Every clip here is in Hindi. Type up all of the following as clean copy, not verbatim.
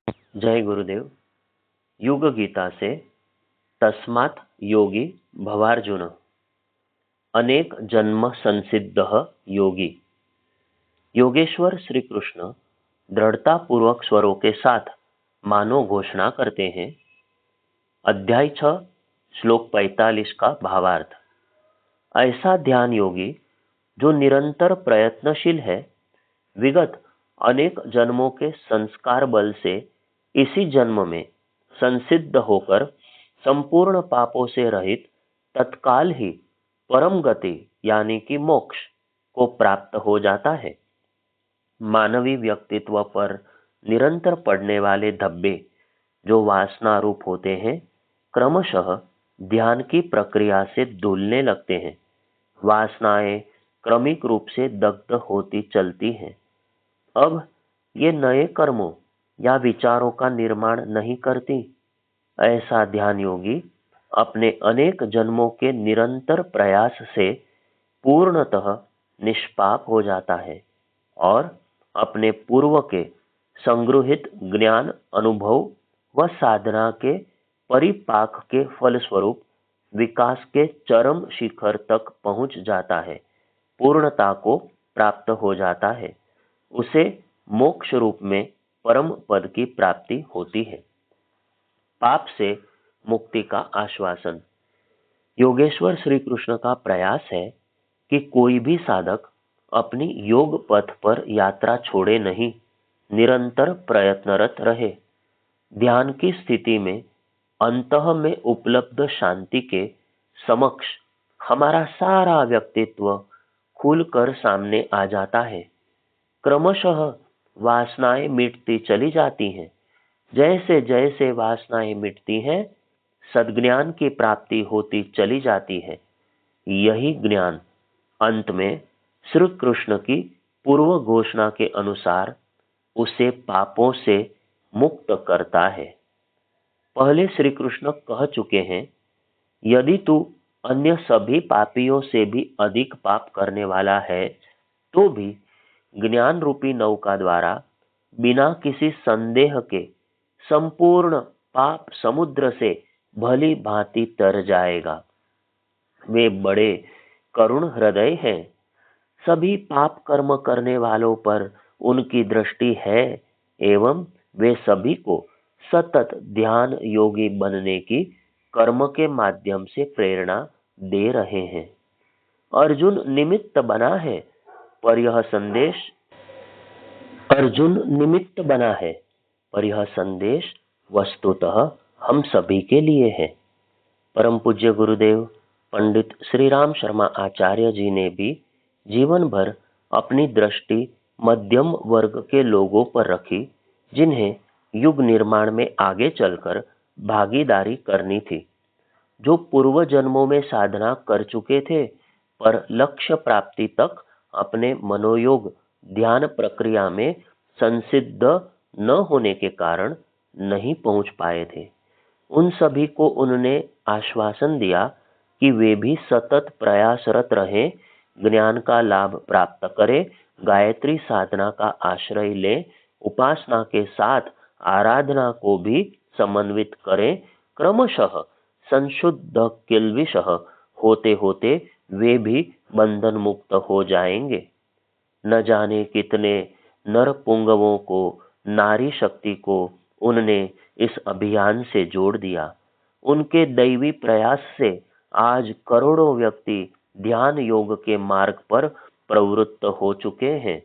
जय गुरुदेव। युग गीता से तस्मात् योगी भवार्जुन अनेक जन्म संसिद्ध योगी। योगेश्वर श्री कृष्ण दृढ़ता पूर्वक स्वरों के साथ मानो घोषणा करते हैं। अध्याय 6 श्लोक 45 का भावार्थ। ऐसा ध्यान योगी जो निरंतर प्रयत्नशील है, विगत अनेक जन्मों के संस्कार बल से इसी जन्म में संसिद्ध होकर संपूर्ण पापों से रहित तत्काल ही परम गति यानी कि मोक्ष को प्राप्त हो जाता है। मानवी व्यक्तित्व पर निरंतर पड़ने वाले धब्बे जो वासना रूप होते हैं, क्रमशः ध्यान की प्रक्रिया से धुलने लगते हैं। वासनाएं क्रमिक रूप से दग्ध होती चलती हैं। अब ये नए कर्मों या विचारों का निर्माण नहीं करती। ऐसा ध्यान योगी अपने अनेक जन्मों के निरंतर प्रयास से पूर्णतः निष्पाप हो जाता है और अपने पूर्व के संगृहित ज्ञान, अनुभव व साधना के परिपाक के फलस्वरूप विकास के चरम शिखर तक पहुंच जाता है, पूर्णता को प्राप्त हो जाता है। उसे मोक्ष रूप में परम पद की प्राप्ति होती है। पाप से मुक्ति का आश्वासन। योगेश्वर श्री कृष्ण का प्रयास है कि कोई भी साधक अपनी योग पथ पर यात्रा छोड़े नहीं, निरंतर प्रयत्नरत रहे। ध्यान की स्थिति में अंतः में उपलब्ध शांति के समक्ष हमारा सारा व्यक्तित्व खुलकर सामने आ जाता है। क्रमशः वासनाएं मिटती चली जाती हैं। जैसे जैसे वासनाएं मिटती हैं, सद्ज्ञान की प्राप्ति होती चली जाती है। यही ज्ञान अंत में श्री कृष्ण की पूर्व घोषणा के अनुसार उसे पापों से मुक्त करता है। पहले श्री कृष्ण कह चुके हैं, यदि तू अन्य सभी पापियों से भी अधिक पाप करने वाला है, तो भी ज्ञान रूपी नौका द्वारा बिना किसी संदेह के संपूर्ण पाप समुद्र से भली भांति तर जाएगा। वे बड़े करुण हृदय हैं। सभी पाप कर्म करने वालों पर उनकी दृष्टि है एवं वे सभी को सतत ध्यान योगी बनने की कर्म के माध्यम से प्रेरणा दे रहे हैं। अर्जुन निमित्त बना है, पर यह संदेश अर्जुन निमित्त बना है, पर यह संदेश वस्तुतः हम सभी के लिए है। परम पूज्य गुरुदेव पंडित श्री राम शर्मा आचार्य जी ने भी जीवन भर अपनी दृष्टि मध्यम वर्ग के लोगों पर रखी, जिन्हें युग निर्माण में आगे चलकर भागीदारी करनी थी। जो पूर्व जन्मों में साधना कर चुके थे, पर लक्ष्य प्राप्ति तक अपने मनोयोग ध्यान प्रक्रिया में संसिद्ध न होने के कारण नहीं पहुंच पाए थे। उन सभी को उन्होंने आश्वासन दिया कि वे भी सतत प्रयासरत रहें, ज्ञान का लाभ प्राप्त करें, गायत्री साधना का आश्रय लें, उपासना के साथ आराधना को भी समन्वित करें। क्रमशः संशुद्ध किल्बिषः होते होते वे भी बंधन मुक्त हो जाएंगे। न जाने कितने नर पुंगवों को, नारी शक्ति को उनने इस अभियान से जोड़ दिया। उनके दैवी प्रयास से आज करोड़ों व्यक्ति ध्यान योग के मार्ग पर प्रवृत्त हो चुके हैं।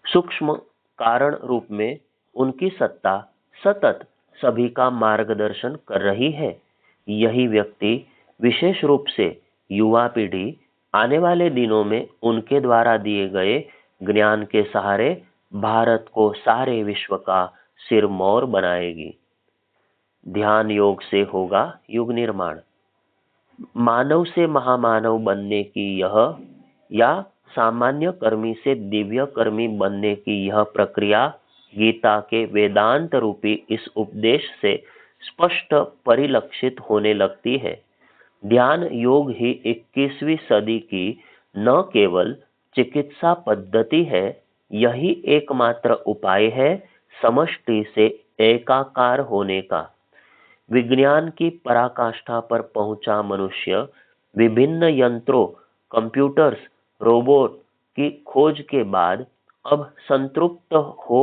सूक्ष्म कारण रूप में उनकी सत्ता सतत सभी का मार्गदर्शन कर रही है। यही व्यक्ति विशेष रूप से युवा पीढ़ी आने वाले दिनों में उनके द्वारा दिए गए ज्ञान के सहारे भारत को सारे विश्व का सिरमौर बनाएगी। ध्यान योग से होगा युग निर्माण। मानव से महामानव बनने की यह या सामान्य कर्मी से दिव्य कर्मी बनने की यह प्रक्रिया गीता के वेदांत रूपी इस उपदेश से स्पष्ट परिलक्षित होने लगती है। ध्यान योग ही 21वीं सदी की न केवल चिकित्सा पद्धति है, यही एकमात्र उपाय है समष्टि से एकाकार होने का। विज्ञान की पराकाष्ठा पर पहुंचा मनुष्य विभिन्न यंत्रों, कंप्यूटर्स, रोबोट की खोज के बाद अब संतृप्त हो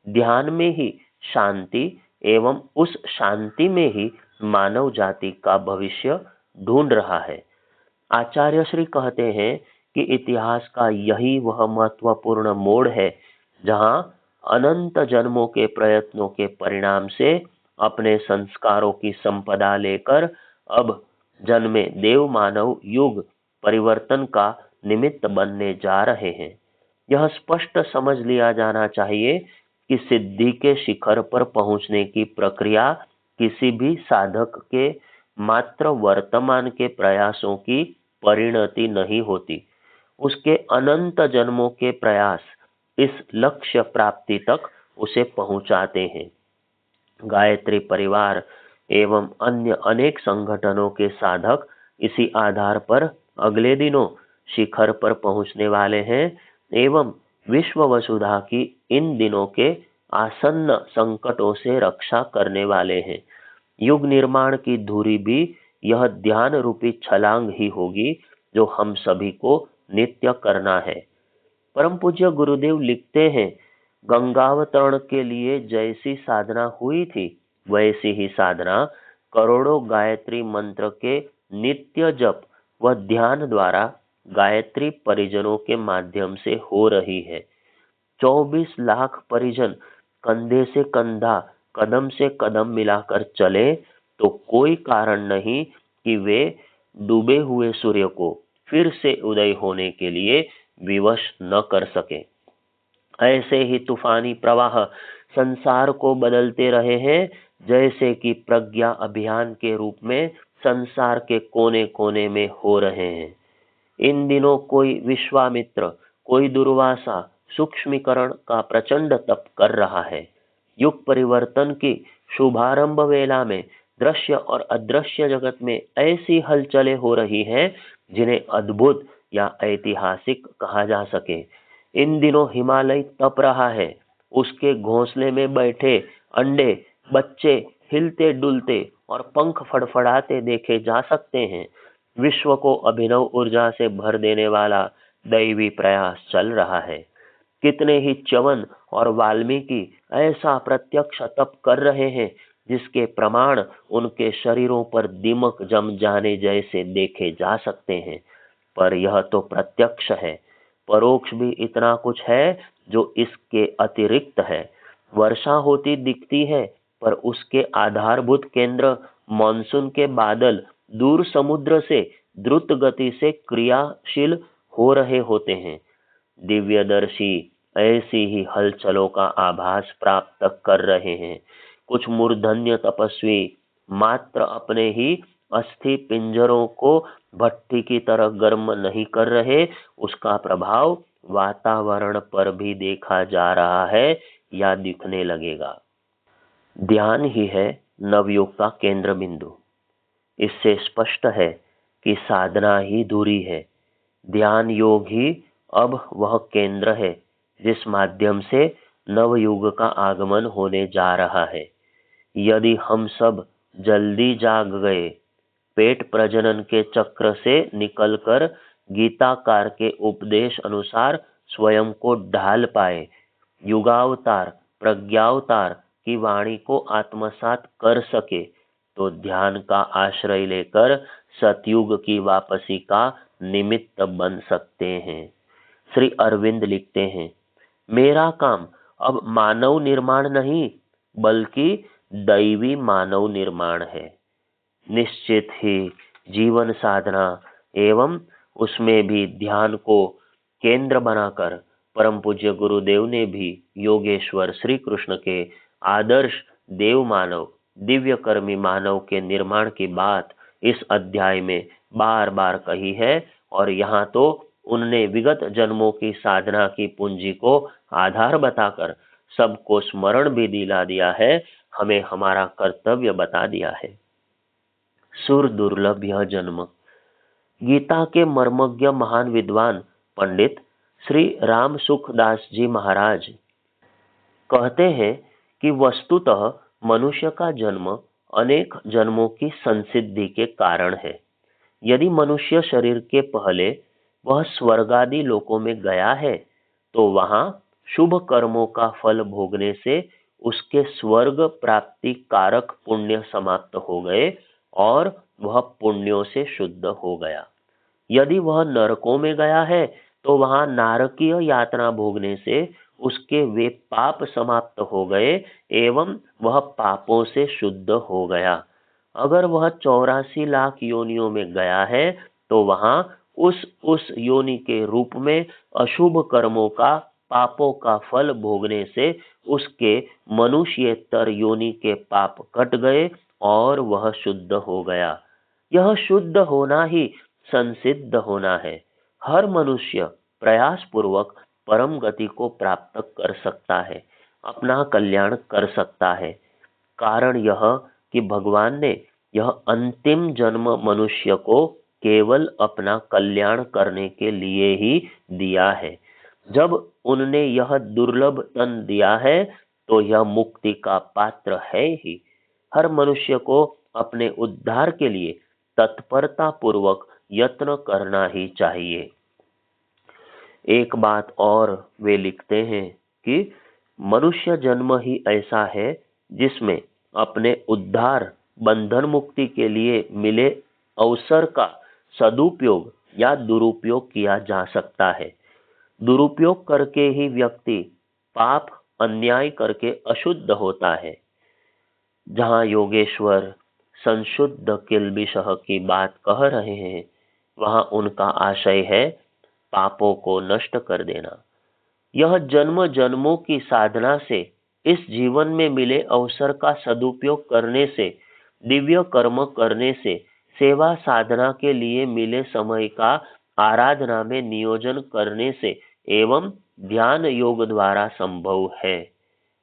ध्यान में ही शांति एवं उस शांति में ही मानव जाति का भविष्य ढूंढ रहा है। आचार्य श्री कहते हैं कि इतिहास का यही वह महत्वपूर्ण मोड़ है जहां अनंत जन्मों के प्रयत्नों के परिणाम से अपने संस्कारों की संपदा लेकर अब जन्मे देव मानव युग परिवर्तन का निमित्त बनने जा रहे हैं। यह स्पष्ट समझ लिया जाना चाहिए कि सिद्धि के शिखर पर पहुंचने की प्रक्रिया किसी भी साधक के मात्र वर्तमान के प्रयासों की परिणति नहीं होती। उसके अनंत जन्मों के प्रयास इस लक्ष्य प्राप्ति तक उसे पहुंचाते हैं। गायत्री परिवार एवं अन्य अनेक संगठनों के साधक इसी आधार पर अगले दिनों शिखर पर पहुंचने वाले हैं एवं विश्व वसुधा की इन दिनों के आसन्न संकटों से रक्षा करने वाले हैं। युग निर्माण की धुरी भी यह ध्यान रूपी छलांग ही होगी जो हम सभी को नित्य करना है। परम पूज्य गुरुदेव लिखते हैं, गंगावतरण के लिए जैसी साधना हुई थी वैसी ही साधना करोड़ों गायत्री मंत्र के नित्य जप व ध्यान द्वारा गायत्री परिजनों के माध्यम से हो रही है। 24 लाख परिजन कंधे से कंधा, कदम से कदम मिलाकर चले तो कोई कारण नहीं कि वे डूबे हुए सूर्य को फिर से उदय होने के लिए विवश न कर सके। ऐसे ही तूफानी प्रवाह संसार को बदलते रहे हैं जैसे कि प्रज्ञा अभियान के रूप में संसार के कोने कोने में हो रहे हैं। इन दिनों कोई विश्वामित्र, कोई दुर्वासा सूक्ष्मीकरण का प्रचंड तप कर रहा है। युग परिवर्तन की शुभारंभ वेला में दृश्य और अदृश्य जगत में ऐसी हलचलें हो रही हैं जिन्हें अद्भुत या ऐतिहासिक कहा जा सके। इन दिनों हिमालय तप रहा है, उसके घोंसले में बैठे अंडे बच्चे हिलते डुलते और पंख फड़फड़ाते देखे जा सकते हैं। विश्व को अभिनव ऊर्जा से भर देने वाला दैवी प्रयास चल रहा है। कितने ही च्यवन और वाल्मीकि ऐसा प्रत्यक्ष तप कर रहे हैं जिसके प्रमाण उनके शरीरों पर दीमक जम जाने जैसे देखे जा सकते हैं। पर यह तो प्रत्यक्ष है, परोक्ष भी इतना कुछ है जो इसके अतिरिक्त है। वर्षा होती दिखती है पर उसके आधारभूत केंद्र मॉनसून के बादल दूर समुद्र से द्रुत गति से क्रियाशील हो रहे होते हैं। दिव्यदर्शी ऐसी ही हलचलों का आभास प्राप्त कर रहे हैं। कुछ मूर्धन्य तपस्वी मात्र अपने ही अस्थि पिंजरों को भट्टी की तरह गर्म नहीं कर रहे, उसका प्रभाव वातावरण पर भी देखा जा रहा है या दिखने लगेगा। ध्यान ही है नवयुग का केंद्र बिंदु। इससे स्पष्ट है कि साधना ही दूरी है। ध्यान योग ही अब वह केंद्र है जिस माध्यम से नवयुग का आगमन होने जा रहा है। यदि हम सब जल्दी जाग गए, पेट प्रजनन के चक्र से निकलकर गीताकार के उपदेश अनुसार स्वयं को ढाल पाए, युगावतार प्रज्ञावतार की वाणी को आत्मसात कर सके, तो ध्यान का आश्रय लेकर सतयुग की वापसी का निमित्त बन सकते हैं। श्री अरविंद लिखते हैं, मेरा काम अब मानव निर्माण नहीं बल्कि दैवी मानव निर्माण है। निश्चित ही जीवन साधना एवं उसमें भी ध्यान को केंद्र बनाकर परम पूज्य गुरुदेव ने भी योगेश्वर श्री कृष्ण के आदर्श देव मानव, दिव्य कर्मी मानव के निर्माण की बात इस अध्याय में बार बार कही है और यहाँ तो उनने विगत जन्मों की साधना की पूंजी को आधार बताकर सबको स्मरण भी दिला दिया है, हमें हमारा कर्तव्य बता दिया है। सुर दुर्लभ यह जन्म। गीता के मर्मज्ञ महान विद्वान पंडित श्री राम सुखदास जी महाराज कहते हैं कि वस्तुतः मनुष्य का जन्म अनेक जन्मों की संसिद्धि के कारण है। यदि मनुष्य शरीर के पहले वह स्वर्गादि लोकों में गया है, तो वहां शुभ कर्मों का फल भोगने से उसके स्वर्ग प्राप्ति कारक पुण्य समाप्त हो गए और वह पुण्यों से शुद्ध हो गया। यदि वह नरकों में गया है, तो वहां नारकीय यातना भोगने से उसके वे पाप समाप्त हो गए एवं वह पापों से शुद्ध हो गया। अगर वह 84 लाख योनियों में गया है, तो वहां उस योनि के रूप में अशुभ कर्मों का पापों का फल भोगने से उसके मनुष्येतर योनि के पाप कट गए और वह शुद्ध हो गया। यह शुद्ध होना ही संसिद्ध होना है। हर मनुष्य प्रयास पूर्वक परम गति को प्राप्त कर सकता है, अपना कल्याण कर सकता है। कारण यह कि भगवान ने यह अंतिम जन्म मनुष्य को केवल अपना कल्याण करने के लिए ही दिया है। जब उनने यह दुर्लभ तन दिया है, तो यह मुक्ति का पात्र है ही। हर मनुष्य को अपने उद्धार के लिए तत्परता पूर्वक यत्न करना ही चाहिए। एक बात और वे लिखते हैं कि मनुष्य जन्म ही ऐसा है जिसमें अपने उद्धार बंधन मुक्ति के लिए मिले अवसर का सदुपयोग या दुरुपयोग किया जा सकता है। दुरुपयोग करके ही व्यक्ति पाप अन्याय करके अशुद्ध होता है। जहाँ योगेश्वर संशुद्ध किल्बिषः की बात कह रहे हैं, वहाँ उनका आशय है पापों को नष्ट कर देना। यह जन्म जन्मों की साधना से, इस जीवन में मिले अवसर का सदुपयोग करने से, दिव्य कर्म करने से, सेवा साधना के लिए मिले समय का आराधना में नियोजन करने से एवं ध्यान योग द्वारा संभव है।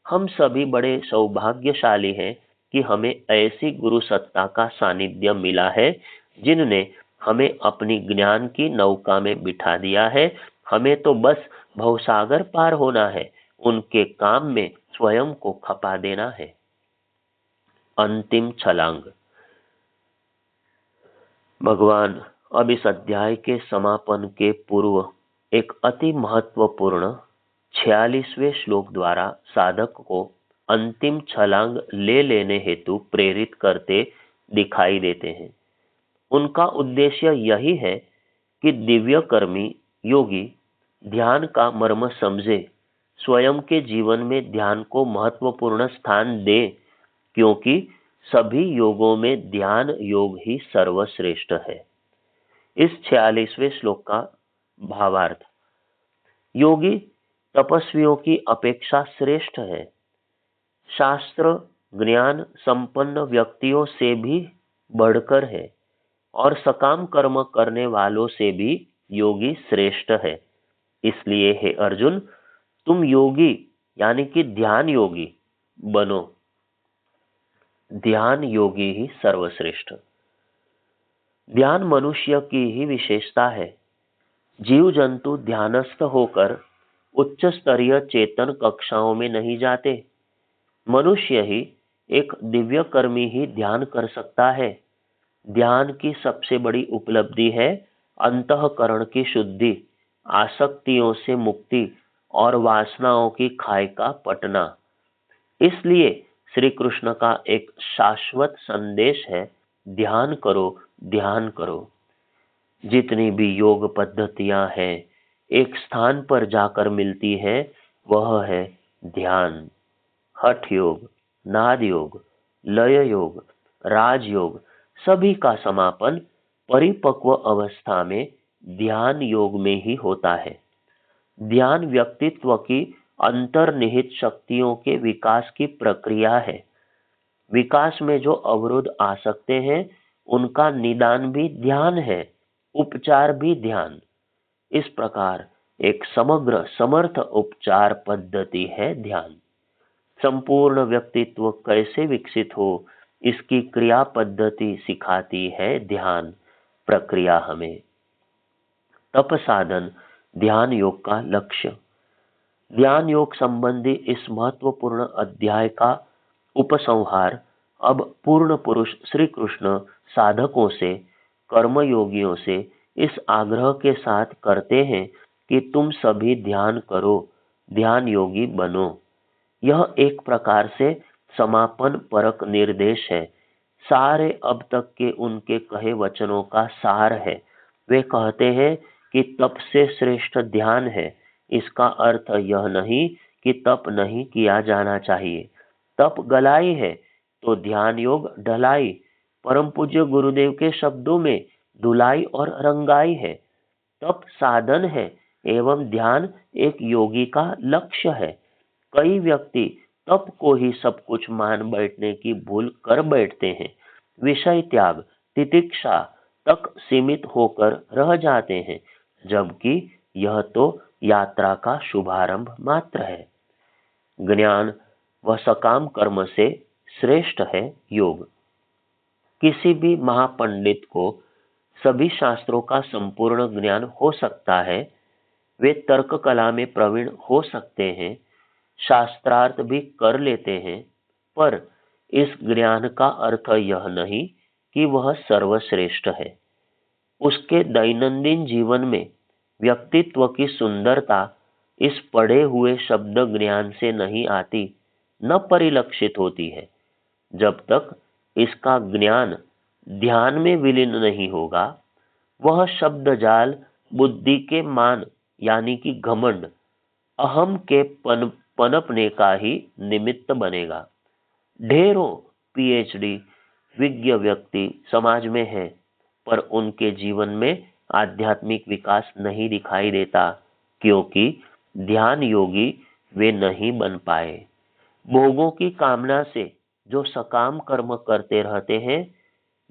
हम सभी बड़े सौभाग्यशाली हैं कि हमें ऐसी गुरु सत्ता का सानिध्य मिला है, जिनने हमें अपनी ज्ञान की नौका में बिठा दिया है। हमें तो बस भवसागर पार होना है, उनके काम में स्वयं को खपा देना है। अंतिम छलांग। भगवान अब इस अध्याय के समापन के पूर्व एक अति महत्वपूर्ण 46वें श्लोक द्वारा साधक को अंतिम छलांग ले लेने हेतु प्रेरित करते दिखाई देते हैं। उनका उद्देश्य यही है कि दिव्य कर्मी योगी ध्यान का मर्म समझे, स्वयं के जीवन में ध्यान को महत्वपूर्ण स्थान दे, क्योंकि सभी योगों में ध्यान योग ही सर्वश्रेष्ठ है। इस 46वें श्लोक का भावार्थ। योगी तपस्वियों की अपेक्षा श्रेष्ठ है। शास्त्र ज्ञान संपन्न व्यक्तियों से भी बढ़कर है और सकाम कर्म करने वालों से भी योगी श्रेष्ठ है। इसलिए हे अर्जुन, तुम योगी यानी कि ध्यान योगी बनो। ध्यान योगी ही सर्वश्रेष्ठ। ध्यान मनुष्य की ही विशेषता है। जीव जंतु ध्यानस्थ होकर उच्च स्तरीय चेतन कक्षाओं में नहीं जाते। मनुष्य ही एक दिव्य कर्मी ही ध्यान कर सकता है। ध्यान की सबसे बड़ी उपलब्धि है अंतःकरण की शुद्धि, आसक्तियों से मुक्ति और वासनाओं की खाई का पटना। इसलिए श्री कृष्ण का एक शाश्वत संदेश है, ध्यान करो, ध्यान करो। जितनी भी योग पद्धतियां हैं, एक स्थान पर जाकर मिलती है, वह है ध्यान। हठ योग, नाद योग, लय योग, राजयोग सभी का समापन परिपक्व अवस्था में ध्यान योग में ही होता है। ध्यान व्यक्तित्व की अंतर्निहित शक्तियों के विकास की प्रक्रिया है। विकास में जो अवरोध आ सकते हैं, उनका निदान भी ध्यान है, उपचार भी ध्यान। इस प्रकार एक समग्र समर्थ उपचार पद्धति है ध्यान। संपूर्ण व्यक्तित्व कैसे विकसित हो, इसकी क्रिया पद्धति सिखाती है ध्यान प्रक्रिया हमें। तप साधन ध्यान योग का लक्ष्य। ध्यान योग संबंधी इस महत्वपूर्ण अध्याय का उपसंहार। अब पूर्ण पुरुष श्री कृष्ण साधकों से, कर्मयोगियों से इस आग्रह के साथ करते हैं कि तुम सभी ध्यान करो, ध्यान योगी बनो। यह एक प्रकार से समापन परक निर्देश है, सारे अब तक के उनके कहे वचनों का सार है। वे कहते हैं कि तप से श्रेष्ठ ध्यान है। इसका अर्थ यह नहीं कि तप नहीं किया जाना चाहिए। तप गलाई है तो ध्यान योग ढलाई। परम पूज्य गुरुदेव के शब्दों में धुलाई और रंगाई है। तप साधन है एवं ध्यान एक योगी का लक्ष्य है। कई व्यक्ति तप को ही सब कुछ मान बैठने की भूल कर बैठते हैं। विषय त्याग, तितिक्षा तक सीमित होकर रह जाते हैं, जबकि यह तो यात्रा का शुभारंभ मात्र है। ज्ञान व सकाम कर्म से श्रेष्ठ है योग। किसी भी महापंडित को सभी शास्त्रों का संपूर्ण ज्ञान हो सकता है। वे तर्क कला में प्रवीण हो सकते हैं, शास्त्रार्थ भी कर लेते हैं, पर इस ज्ञान का अर्थ यह नहीं कि वह सर्वश्रेष्ठ है। उसके दैनंदिन जीवन में व्यक्तित्व की सुंदरता इस पढ़े हुए शब्द ज्ञान से नहीं आती, न परिलक्षित होती है। जब तक इसका ज्ञान ध्यान में विलीन नहीं होगा, वह शब्द जाल बुद्धि के मान यानी कि घमंड, अहम के पनपने का ही निमित्त बनेगा। ढेरों पीएचडी विज्ञ व्यक्ति समाज में हैं, पर उनके जीवन में आध्यात्मिक विकास नहीं दिखाई देता, क्योंकि ध्यान योगी वे नहीं बन पाए। भोगों की कामना से जो सकाम कर्म करते रहते हैं,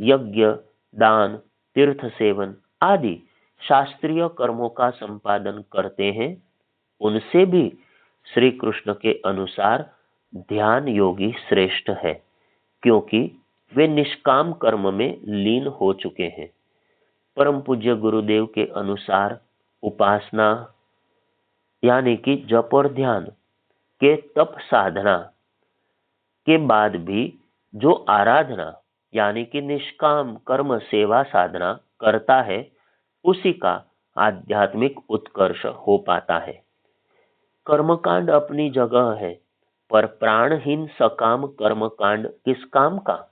यज्ञ, दान, तीर्थ सेवन आदि शास्त्रीय कर्मों का संपादन करते हैं, उनसे भी श्री कृष्ण के अनुसार ध्यान योगी श्रेष्ठ है, क्योंकि वे निष्काम कर्म में लीन हो चुके हैं। परम पूज्य गुरुदेव के अनुसार उपासना यानी कि जप और ध्यान के तप साधना के बाद भी जो आराधना यानी कि निष्काम कर्म सेवा साधना करता है, उसी का आध्यात्मिक उत्कर्ष हो पाता है। कर्मकांड अपनी जगह है, पर प्राणहीन सकाम कर्मकांड किस काम का?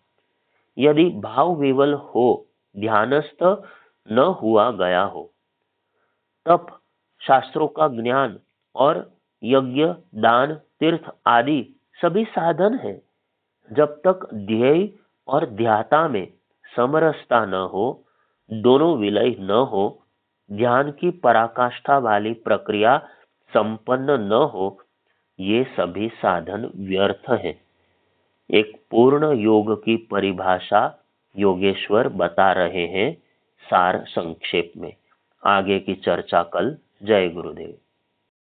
यदि भाव विवल हो, ध्यानस्थ न हुआ गया हो। तप, शास्त्रों का ज्ञान और यज्ञ, दान, तीर्थ आदि सभी साधन है। जब तक ध्येय और ध्याता में समरसता न हो, दोनों विलय न हो, ध्यान की पराकाष्ठा वाली प्रक्रिया संपन्न न हो, ये सभी साधन व्यर्थ हैं। एक पूर्ण योग की परिभाषा योगेश्वर बता रहे हैं सार संक्षेप में। आगे की चर्चा कल। जय गुरुदेव।